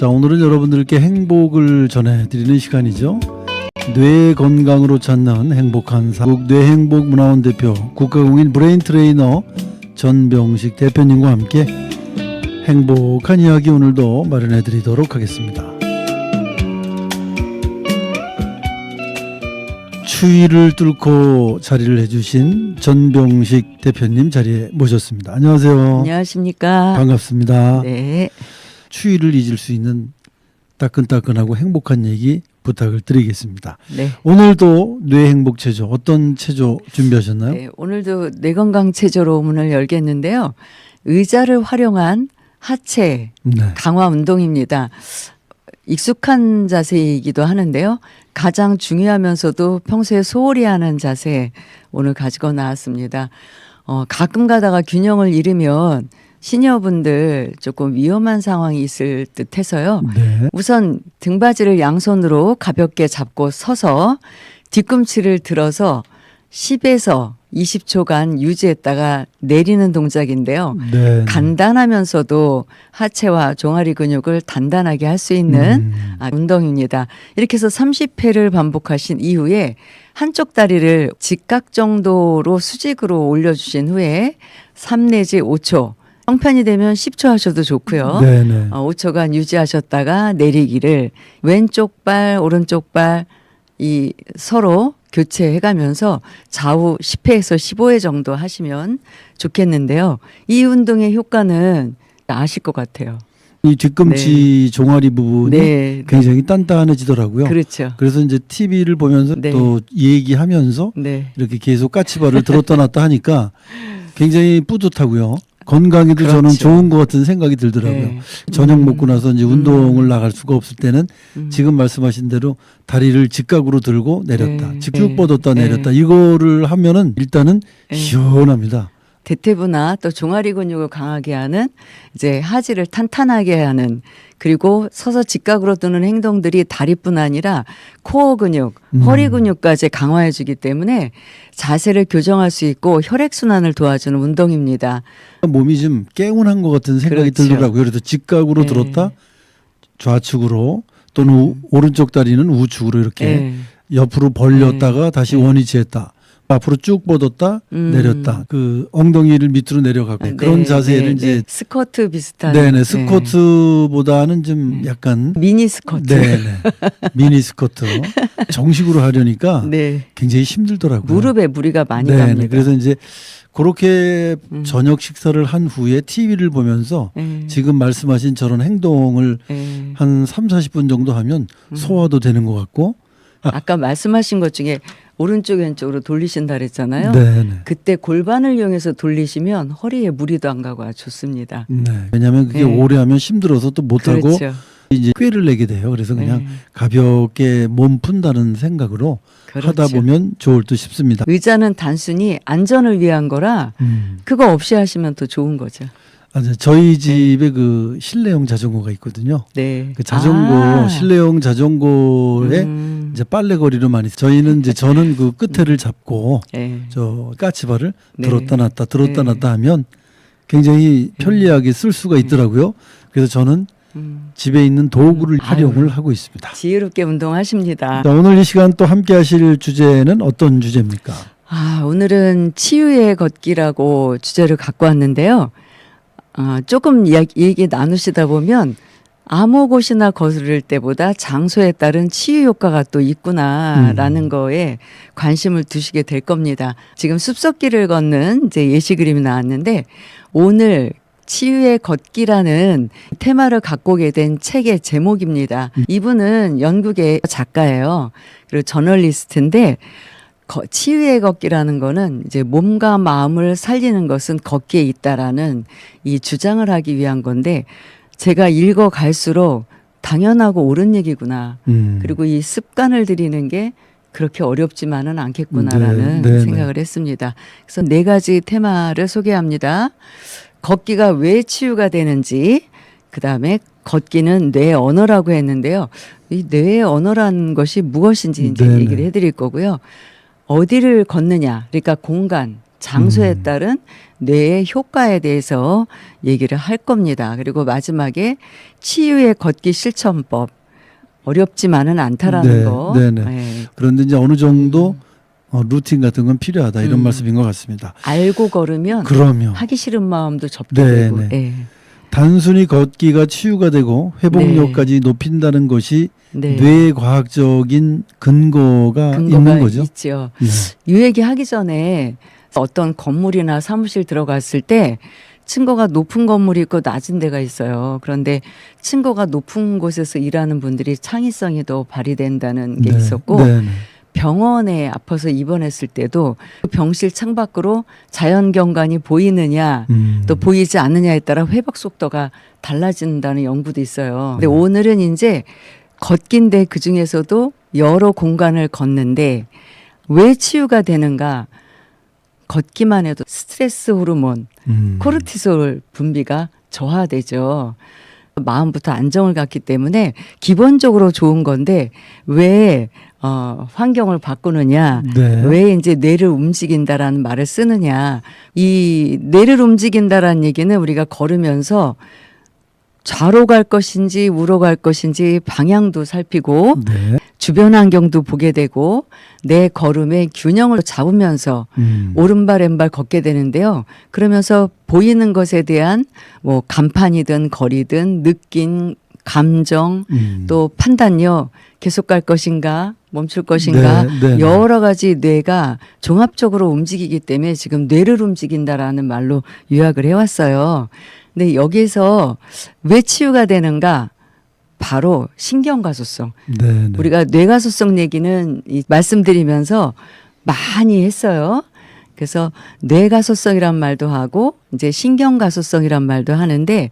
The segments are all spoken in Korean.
자, 오늘은 여러분들께 행복을 전해드리는 시간이죠. 뇌 건강으로 찾는 행복한 삶. 뇌행복문화원 대표, 국가공인 브레인 트레이너 전병식 대표님과 함께 행복한 이야기 오늘도 마련해드리도록 하겠습니다. 추위를 뚫고 자리를 해주신 전병식 대표님 자리에 모셨습니다. 안녕하세요. 안녕하십니까. 반갑습니다. 네. 추위를 잊을 수 있는 따끈따끈하고 행복한 얘기 부탁을 드리겠습니다. 네. 오늘도 뇌행복 체조 어떤 체조 준비하셨나요? 네. 오늘도 뇌건강 체조로 문을 열겠는데요. 의자를 활용한 하체 네. 강화 운동입니다. 익숙한 자세이기도 하는데요. 가장 중요하면서도 평소에 소홀히 하는 자세 오늘 가지고 나왔습니다. 가끔 가다가 균형을 잃으면 시니어분들 조금 위험한 상황이 있을 듯 해서요. 네. 우선 등받이를 양손으로 가볍게 잡고 서서 뒤꿈치를 들어서 10에서 20초간 유지했다가 내리는 동작인데요. 네. 간단하면서도 하체와 종아리 근육을 단단하게 할 수 있는 운동입니다. 이렇게 해서 30회를 반복하신 이후에 한쪽 다리를 직각 정도로 수직으로 올려주신 후에 3 내지 5초, 형편이 되면 10초 하셔도 좋고요. 네네. 5초간 유지하셨다가 내리기를 왼쪽 발, 오른쪽 발 이 서로 교체해가면서 좌우 10회에서 15회 정도 하시면 좋겠는데요. 이 운동의 효과는 아실 것 같아요. 이 뒤꿈치 종아리 부분이 네. 굉장히 단단해지더라고요. 그렇죠. 그래서 이제 TV를 보면서 네. 또 얘기하면서 네. 이렇게 계속 까치발을 들었다 놨다 하니까 굉장히 뿌듯하고요. 건강에도 그렇죠. 저는 좋은 것 같은 생각이 들더라고요. 네. 저녁 먹고 나서 이제 운동을 나갈 수가 없을 때는 지금 말씀하신 대로 다리를 직각으로 들고 내렸다. 네. 쭉 네. 뻗었다 네. 내렸다. 이거를 하면은 일단은 네. 시원합니다. 대퇴부나 또 종아리 근육을 강하게 하는 이제 하지를 탄탄하게 하는 그리고 서서 직각으로 뜨는 행동들이 다리뿐 아니라 코어 근육, 허리 근육까지 강화해 주기 때문에 자세를 교정할 수 있고 혈액순환을 도와주는 운동입니다. 몸이 좀 개운한 것 같은 생각이 그렇죠. 들더라고요. 그래서 직각으로 네. 들었다 좌측으로 또는 오른쪽 다리는 우측으로 이렇게 네. 옆으로 벌렸다가 다시 원위치했다. 앞으로 쭉 뻗었다 내렸다. 그 엉덩이를 밑으로 내려가고 그런 자세를 이제 스쿼트 비슷한 네네 스쿼트보다는 좀 약간 미니 스쿼트. 네네 미니 스쿼트 정식으로 하려니까 네. 굉장히 힘들더라고요. 무릎에 무리가 많이 네네. 갑니다. 그래서 이제 그렇게 저녁 식사를 한 후에 TV를 보면서 지금 말씀하신 저런 행동을 네. 한 30-40분 정도 하면 소화도 되는 것 같고 아까 말씀하신 것 중에 오른쪽 왼쪽으로 돌리신다 그랬잖아요. 네네. 그때 골반을 이용해서 돌리시면 허리에 무리도 안 가고 아주 좋습니다. 네. 왜냐하면 그게 네. 오래 하면 힘들어서 또 못하고 그렇죠. 이제 꾀를 내게 돼요. 그래서 그냥 네. 가볍게 몸 푼다는 생각으로 그렇죠. 하다 보면 좋을 듯 싶습니다. 의자는 단순히 안전을 위한 거라 그거 없이 하시면 더 좋은 거죠. 맞아요. 저희 집에 그 실내용 자전거가 있거든요. 네. 그 자전거 실내용 자전거에 이제 빨래거리로 많이 저희는 이제 저는 그 끝에를 잡고 네. 저 까치발을 네. 들었다 놨다 들었다 네. 놨다 하면 굉장히 편리하게 쓸 수가 있더라고요. 그래서 저는 집에 있는 도구를 활용을 하고 있습니다. 지혜롭게 운동하십니다. 자, 오늘 이 시간 또 함께 하실 주제는 어떤 주제입니까? 오늘은 치유의 걷기라고 주제를 갖고 왔는데요. 조금 얘기 나누시다 보면 아무 곳이나 걸을 때보다 장소에 따른 치유 효과가 또 있구나라는 거에 관심을 두시게 될 겁니다. 지금 숲속길을 걷는 이제 예시 그림이 나왔는데 오늘 치유의 걷기라는 테마를 갖고 오게 된 책의 제목입니다. 이분은 영국의 작가예요. 그리고 저널리스트인데 치유의 걷기라는 거는 이제 몸과 마음을 살리는 것은 걷기에 있다라는 이 주장을 하기 위한 건데 제가 읽어 갈수록 당연하고 옳은 얘기구나. 그리고 이 습관을 들이는 게 그렇게 어렵지만은 않겠구나라는 네, 네, 생각을 했습니다. 그래서 4가지 테마를 소개합니다. 걷기가 왜 치유가 되는지, 그 다음에 걷기는 뇌의 언어라고 했는데요. 이 뇌의 언어라는 것이 무엇인지 이제 네네. 얘기를 해드릴 거고요. 어디를 걷느냐, 그러니까 공간, 장소에 따른 뇌의 효과에 대해서 얘기를 할 겁니다. 그리고 마지막에 치유의 걷기 실천법. 어렵지만은 않다라는 네, 거. 네네. 네. 그런데 이제 어느 정도 루틴 같은 건 필요하다 이런 말씀인 것 같습니다. 알고 걸으면 그러면 하기 싫은 마음도 접게 네, 되고. 네. 예. 단순히 걷기가 치유가 되고 회복력까지 높인다는 것이 네. 뇌과학적인 근거가 있는 거죠. 있죠. 네. 이 얘기 하기 전에 어떤 건물이나 사무실 들어갔을 때 층고가 높은 건물이 있고 낮은 데가 있어요. 그런데 층고가 높은 곳에서 일하는 분들이 창의성이 더 발휘된다는 게 있었고 네, 네. 병원에 아파서 입원했을 때도 병실 창밖으로 자연 경관이 보이느냐 또 보이지 않느냐에 따라 회복 속도가 달라진다는 연구도 있어요. 근데 오늘은 이제 걷기인데 그 중에서도 여러 공간을 걷는데 왜 치유가 되는가? 걷기만 해도 스트레스 호르몬, 코르티솔 분비가 저하되죠. 마음부터 안정을 갖기 때문에 기본적으로 좋은 건데 왜 환경을 바꾸느냐, 네. 왜 이제 뇌를 움직인다라는 말을 쓰느냐. 이 뇌를 움직인다라는 얘기는 우리가 걸으면서 좌로 갈 것인지 우로 갈 것인지 방향도 살피고 네. 주변 환경도 보게 되고 내 걸음의 균형을 잡으면서 오른발 왼발 걷게 되는데요. 그러면서 보이는 것에 대한 뭐 간판이든 거리든 느낀 감정 또 판단력 계속 갈 것인가 멈출 것인가 네, 네, 네. 여러 가지 뇌가 종합적으로 움직이기 때문에 지금 뇌를 움직인다라는 말로 요약을 해왔어요. 근데 여기서 왜 치유가 되는가? 바로 신경가소성. 네, 네. 우리가 뇌가소성 얘기는 말씀드리면서 많이 했어요. 그래서 뇌가소성이란 말도 하고 이제 신경가소성이란 말도 하는데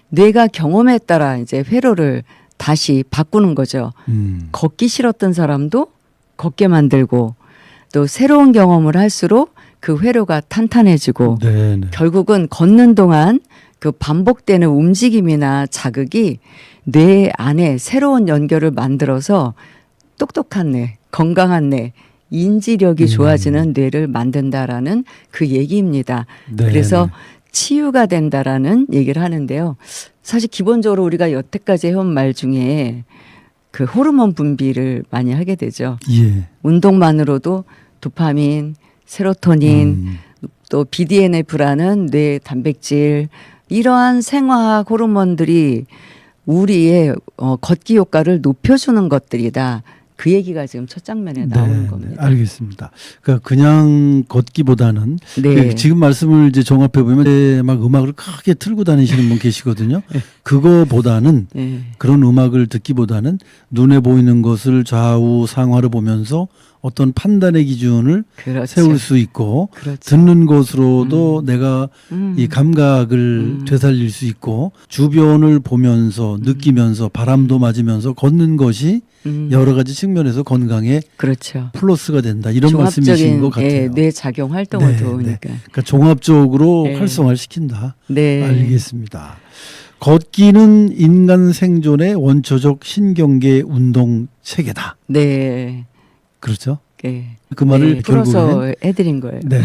뇌가 경험에 따라 이제 회로를 다시 바꾸는 거죠. 걷기 싫었던 사람도 걷게 만들고 또 새로운 경험을 할수록 그 회로가 탄탄해지고 네, 네. 결국은 걷는 동안 그 반복되는 움직임이나 자극이 뇌 안에 새로운 연결을 만들어서 똑똑한 뇌, 건강한 뇌, 인지력이 좋아지는 뇌를 만든다라는 그 얘기입니다. 네, 그래서 네. 치유가 된다라는 얘기를 하는데요. 사실 기본적으로 우리가 여태까지 해온 말 중에 그 호르몬 분비를 많이 하게 되죠. 예. 운동만으로도 도파민, 세로토닌, 또 BDNF라는 뇌 단백질 이러한 생화학 호르몬들이 우리의 걷기 효과를 높여주는 것들이다. 그 얘기가 지금 첫 장면에 나오는 네, 겁니다. 네, 알겠습니다. 그러니까 그냥 걷기보다는 네. 그 지금 말씀을 이제 종합해 보면 막 음악을 크게 틀고 다니시는 분 계시거든요. 그거보다는 네. 그런 음악을 듣기보다는 눈에 보이는 것을 좌우 상하로 보면서 어떤 판단의 기준을 그렇죠. 세울 수 있고 그렇죠. 듣는 것으로도 내가 이 감각을 되살릴 수 있고 주변을 보면서 느끼면서 바람도 맞으면서 걷는 것이 여러 가지 측면에서 건강에 그렇죠. 플러스가 된다 이런 말씀이신 것 같아요. 예, 뇌 작용 활동을 네, 도우니까. 그러니까 종합적으로 네. 활성화를 시킨다. 네. 알겠습니다. 걷기는 인간 생존의 원초적 신경계 운동 체계다. 네. 그렇죠? 네. 그 말을 네, 풀어서 결국에는 해드린 거예요. 네.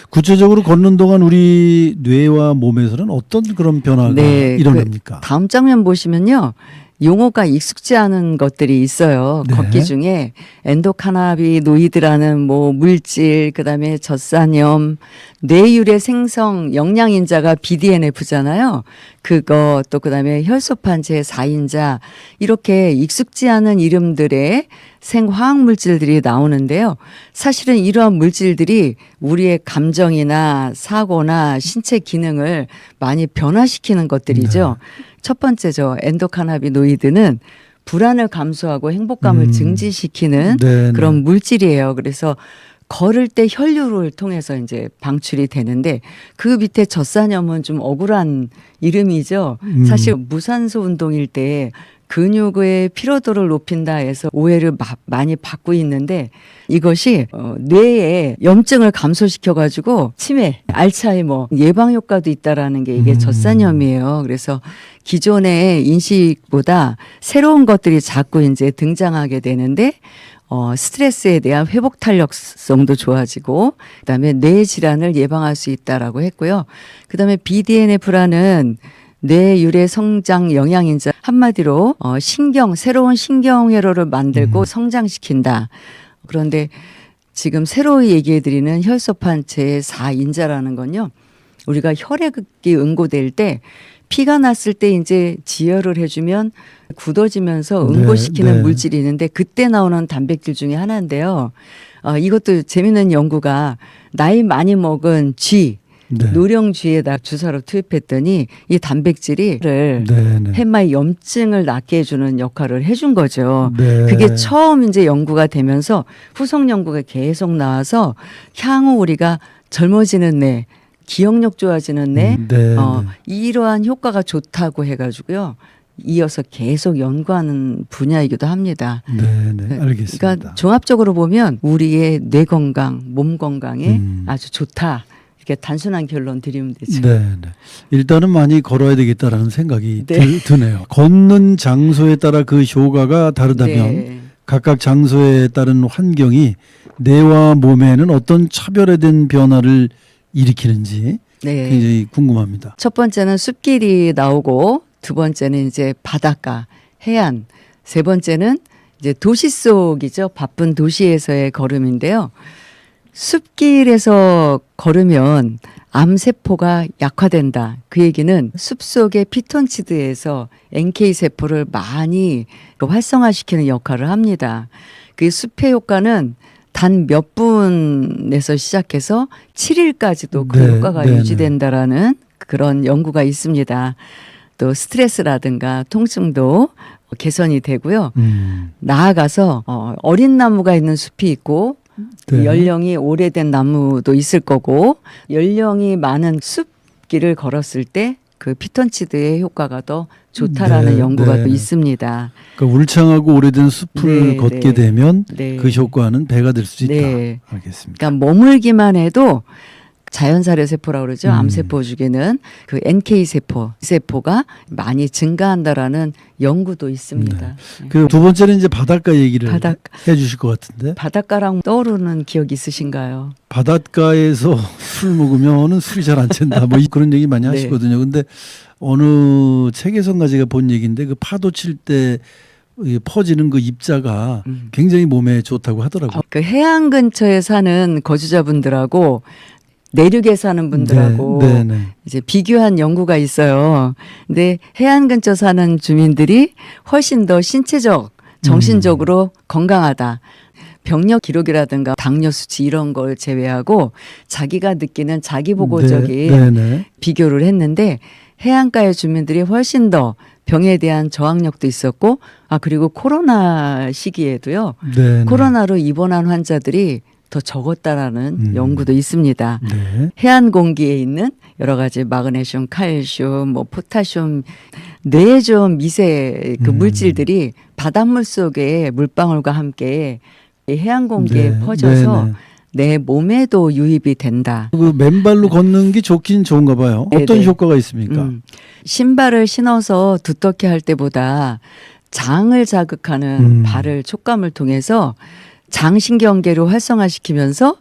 구체적으로 걷는 동안 우리 뇌와 몸에서는 어떤 그런 변화가 네, 일어납니까? 다음 장면 보시면요. 용어가 익숙지 않은 것들이 있어요. 네. 걷기 중에 엔도카나비노이드라는 뭐 물질, 그다음에 젖산염, 뇌율의 생성 영양인자가 BDNF잖아요. 그거 또 그다음에 혈소판 제4인자 이렇게 익숙지 않은 이름들의 생화학 물질들이 나오는데요. 사실은 이러한 물질들이 우리의 감정이나 사고나 신체 기능을 많이 변화시키는 것들이죠. 첫 번째죠. 엔도카나비노이드는 불안을 감소하고 행복감을 증진시키는 네, 그런 물질이에요. 그래서 걸을 때 혈류를 통해서 이제 방출이 되는데 그 밑에 젖산염은 좀 억울한 이름이죠. 사실 무산소 운동일 때 근육의 피로도를 높인다 해서 오해를 많이 받고 있는데 이것이 뇌에 염증을 감소시켜 가지고 치매, 알츠하이머 예방 효과도 있다라는 게 이게 젖산염이에요. 그래서 기존의 인식보다 새로운 것들이 자꾸 이제 등장하게 되는데 스트레스에 대한 회복 탄력성도 좋아지고 그다음에 뇌 질환을 예방할 수 있다라고 했고요. 그다음에 BDNF라는 뇌 유래 성장 영양인자 한마디로 새로운 신경 회로를 만들고 성장시킨다. 그런데 지금 새로 얘기해 드리는 혈소판 제4인자라는 건요. 우리가 혈액이 응고될 때 피가 났을 때 이제 지혈을 해주면 굳어지면서 응고시키는 네. 물질이 있는데 그때 나오는 단백질 중에 하나인데요. 이것도 재밌는 연구가 나이 많이 먹은 쥐, 네. 노령쥐에다 주사로 투입했더니 이 단백질이 네. 폐마의 염증을 낫게 해주는 역할을 해준 거죠. 네. 그게 처음 이제 연구가 되면서 후속 연구가 계속 나와서 향후 우리가 젊어지는 뇌, 기억력 좋아지는 뇌, 네. 이러한 효과가 좋다고 해가지고요. 이어서 계속 연구하는 분야이기도 합니다. 네. 알겠습니다. 그러니까 종합적으로 보면 우리의 뇌 건강, 몸 건강에 아주 좋다. 이렇게 단순한 결론 드리면 되죠. 네. 일단은 많이 걸어야 되겠다라는 생각이 네. 드네요. 걷는 장소에 따라 그 효과가 다르다면 네. 각각 장소에 따른 환경이 뇌와 몸에는 어떤 차별화된 변화를 일으키는지 네. 굉장히 궁금합니다. 첫 번째는 숲길이 나오고 두 번째는 이제 바닷가, 해안, 세 번째는 이제 도시 속이죠. 바쁜 도시에서의 걸음인데요. 숲길에서 걸으면 암세포가 약화된다. 그 얘기는 숲속의 피톤치드에서 NK세포를 많이 활성화시키는 역할을 합니다. 그 숲의 효과는 단 몇 분에서 시작해서 7일까지도 그 네, 효과가 네네. 유지된다라는 그런 연구가 있습니다. 또 스트레스라든가 통증도 개선이 되고요. 나아가서 어린 나무가 있는 숲이 있고 네. 연령이 오래된 나무도 있을 거고 연령이 많은 숲길을 걸었을 때 그 피톤치드의 효과가 더 좋다라는 네, 연구가 네. 또 있습니다. 그러니까 울창하고 오래된 숲을 네, 걷게 네. 되면 네. 그 효과는 배가 될 수 있다. 네. 알겠습니다. 그러니까 머물기만 해도 자연사례 세포라고 그러죠. 암세포 중에는 그 NK 세포가 많이 증가한다라는 연구도 있습니다. 네. 그 두 번째는 이제 바닷가 얘기를 바닷가. 해주실 것 같은데 바닷가랑 떠오르는 기억 있으신가요? 바닷가에서 술 먹으면은 술이 잘 안 챈다. 뭐 그런 얘기 많이 네. 하시거든요. 근데 어느 책에선가 제가 본 얘기인데 그 파도 칠 때 퍼지는 그 입자가 굉장히 몸에 좋다고 하더라고요. 그 해안 근처에 사는 거주자분들하고 내륙에 사는 분들하고 네. 이제 비교한 연구가 있어요. 근데 해안 근처 사는 주민들이 훨씬 더 신체적, 정신적으로 건강하다. 병력 기록이라든가 당뇨 수치 이런 걸 제외하고 자기가 느끼는 자기보고적인 네. 비교를 했는데 해안가의 주민들이 훨씬 더 병에 대한 저항력도 있었고 그리고 코로나 시기에도요. 네. 코로나로 입원한 환자들이 더 적었다라는 연구도 있습니다. 네. 해안 공기에 있는 여러 가지 마그네슘, 칼슘, 뭐 포타슘, 뇌에 좋은 미세 그 물질들이 바닷물 속에 물방울과 함께 이 해안 공기에 네. 퍼져서 네. 내 몸에도 유입이 된다. 그 맨발로 걷는 게 좋긴 좋은가 봐요. 어떤 네네. 효과가 있습니까? 신발을 신어서 두텁게 할 때보다 장을 자극하는 발을 촉감을 통해서 장신경계를 활성화시키면서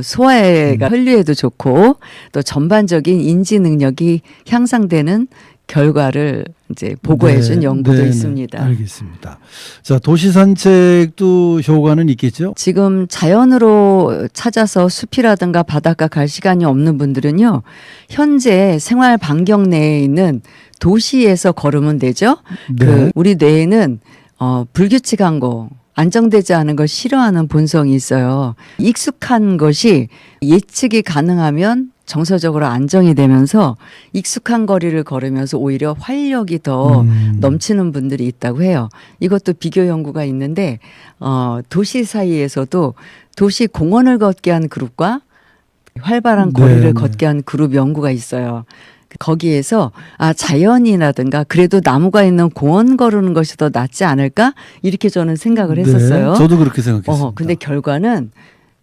소화가 혈류에도 좋고 또 전반적인 인지 능력이 향상되는 결과를 이제 보고해준 연구도 있습니다. 알겠습니다. 자, 도시 산책도 효과는 있겠죠? 지금 자연으로 찾아서 숲이라든가 바닷가 갈 시간이 없는 분들은요, 현재 생활 반경 내에 있는 도시에서 걸으면 되죠. 네. 그 우리 뇌에는 불규칙한 거, 안정되지 않은 걸 싫어하는 본성이 있어요. 익숙한 것이 예측이 가능하면 정서적으로 안정이 되면서 익숙한 거리를 걸으면서 오히려 활력이 더 넘치는 분들이 있다고 해요. 이것도 비교 연구가 있는데 도시 사이에서도 도시 공원을 걷게 한 그룹과 활발한 거리를 걷게 한 그룹 연구가 있어요. 거기에서 자연이라든가 그래도 나무가 있는 공원 걸으는 것이 더 낫지 않을까 이렇게 저는 생각을 했었어요. 네, 저도 그렇게 생각했습니다. 근데 결과는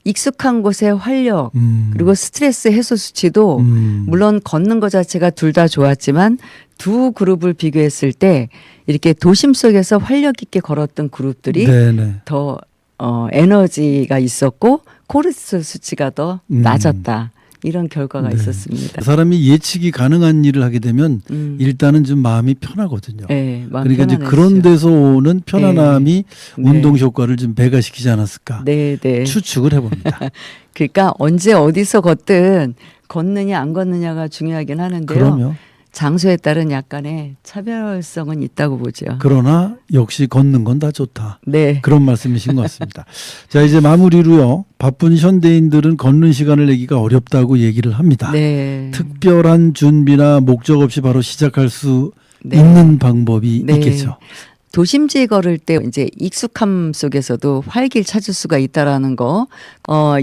익숙한 곳의 활력 그리고 음, 스트레스 해소 수치도 물론 걷는 것 자체가 둘 다 좋았지만 두 그룹을 비교했을 때 이렇게 도심 속에서 활력 있게 걸었던 그룹들이 네네. 더 에너지가 있었고 코르티솔 수치가 더 낮았다. 이런 결과가 네. 있었습니다. 사람이 예측이 가능한 일을 하게 되면 일단은 좀 마음이 편하거든요. 네, 마음 그러니까 이제 편안해지죠. 그런 데서 오는 편안함이 네. 운동 효과를 좀 배가시키지 않았을까 네, 네. 추측을 해봅니다. 그러니까 언제 어디서 걷든 걷느냐 안 걷느냐가 중요하긴 하는데요. 그럼요. 장소에 따른 약간의 차별성은 있다고 보죠. 그러나 역시 걷는 건 다 좋다. 네. 그런 말씀이신 것 같습니다. 자, 이제 마무리로요. 바쁜 현대인들은 걷는 시간을 내기가 어렵다고 얘기를 합니다. 네. 특별한 준비나 목적 없이 바로 시작할 수 네. 있는 방법이 네. 있겠죠. 도심지에 걸을 때 이제 익숙함 속에서도 활기를 찾을 수가 있다라는 거.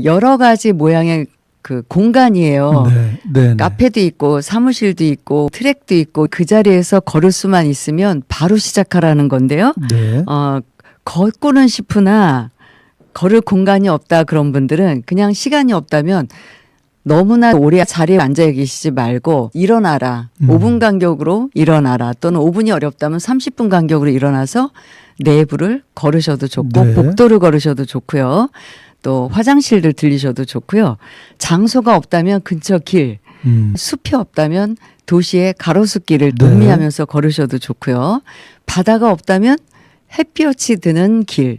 여러 가지 모양의 그 공간이에요. 네, 네, 네. 카페도 있고 사무실도 있고 트랙도 있고 그 자리에서 걸을 수만 있으면 바로 시작하라는 건데요. 네. 걷고는 싶으나 걸을 공간이 없다 그런 분들은 그냥 시간이 없다면 너무나 오래 자리에 앉아 계시지 말고 일어나라. 5분 간격으로 일어나라. 또는 5분이 어렵다면 30분 간격으로 일어나서 내부를 걸으셔도 좋고 네. 복도를 걸으셔도 좋고요. 또 화장실들 들리셔도 좋고요. 장소가 없다면 근처 길, 숲이 없다면 도시의 가로수길을 네. 음미하면서 걸으셔도 좋고요. 바다가 없다면 햇볕이 드는 길,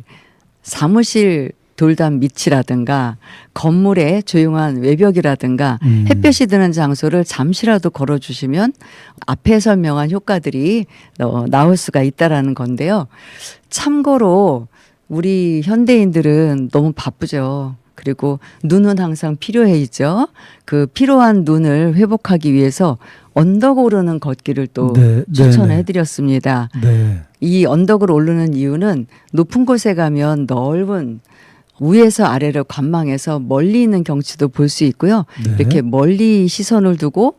사무실 돌담 밑이라든가 건물의 조용한 외벽이라든가 햇볕이 드는 장소를 잠시라도 걸어주시면 앞에 설명한 효과들이 나올 수가 있다라는 건데요. 참고로 우리 현대인들은 너무 바쁘죠. 그리고 눈은 항상 필요해 있죠. 그 필요한 눈을 회복하기 위해서 언덕 오르는 걷기를 또 네, 추천해 네, 드렸습니다. 네. 이 언덕을 오르는 이유는 높은 곳에 가면 넓은 위에서 아래로 관망해서 멀리 있는 경치도 볼 수 있고요. 네. 이렇게 멀리 시선을 두고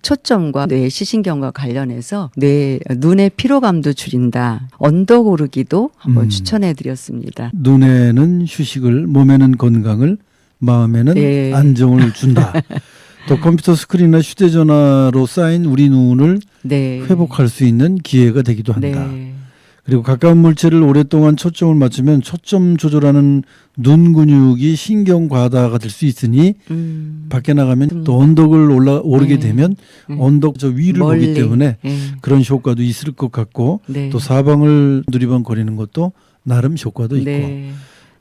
초점과 뇌 시신경과 관련해서 눈의 피로감도 줄인다. 언덕 오르기도 한번 추천해 드렸습니다. 눈에는 휴식을, 몸에는 건강을, 마음에는 네. 안정을 준다. 또 컴퓨터 스크린이나 휴대전화로 쌓인 우리 눈을 네. 회복할 수 있는 기회가 되기도 한다. 네. 그리고 가까운 물체를 오랫동안 초점을 맞추면 초점 조절하는 눈 근육이 신경 과다가 될 수 있으니 밖에 나가면 또 언덕을 오르게 네. 되면 언덕 저 위를 보기 때문에 네. 그런 효과도 있을 것 같고 네. 또 사방을 두리번거리는 것도 나름 효과도 있고 네.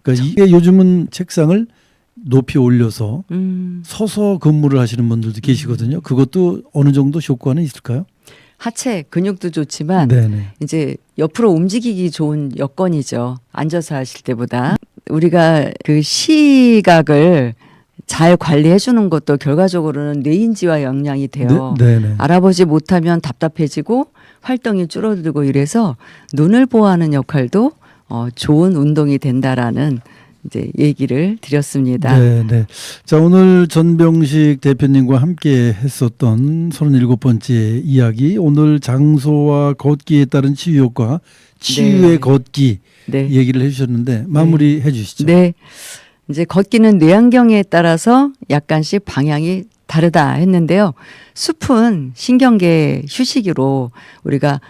그러니까 이게 요즘은 책상을 높이 올려서 서서 근무를 하시는 분들도 계시거든요. 그것도 어느 정도 효과는 있을까요? 하체 근육도 좋지만 네네. 이제 옆으로 움직이기 좋은 여건이죠. 앉아서 하실 때보다 우리가 그 시각을 잘 관리해 주는 것도 결과적으로는 뇌인지와 영향이 돼요. 네네. 알아보지 못하면 답답해지고 활동이 줄어들고 이래서 눈을 보호하는 역할도 좋은 운동이 된다라는 이제 얘기를 드렸습니다. 네. 자, 오늘 전병식 대표님과 함께 했었던 37번째 이야기. 오늘 장소와 걷기에 따른 치유 효과, 치유의 네. 걷기 네. 얘기를 해 주셨는데 마무리 해 주시죠. 네. 이제 걷기는 뇌환경에 따라서 약간씩 방향이 다르다 했는데요. 숲은 신경계 휴식으로 우리가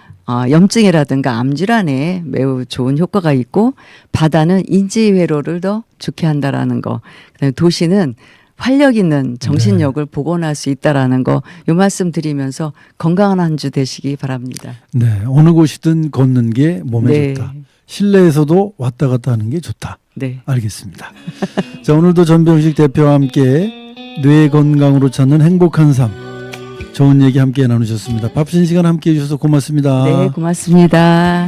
염증이라든가 암질환에 매우 좋은 효과가 있고 바다는 인지 회로를 더 좋게 한다라는 거. 그다음에 도시는 활력 있는 정신력을 복원할 수 있다라는 거. 요 말씀 드리면서 건강한 한 주 되시기 바랍니다. 네. 어느 곳이든 걷는 게 몸에 네. 좋다. 실내에서도 왔다 갔다 하는 게 좋다. 네. 알겠습니다. 자, 오늘도 전병식 대표와 함께 뇌 건강으로 찾는 행복한 삶 좋은 얘기 함께 나누셨습니다. 바쁘신 시간 함께 해주셔서 고맙습니다. 네, 고맙습니다.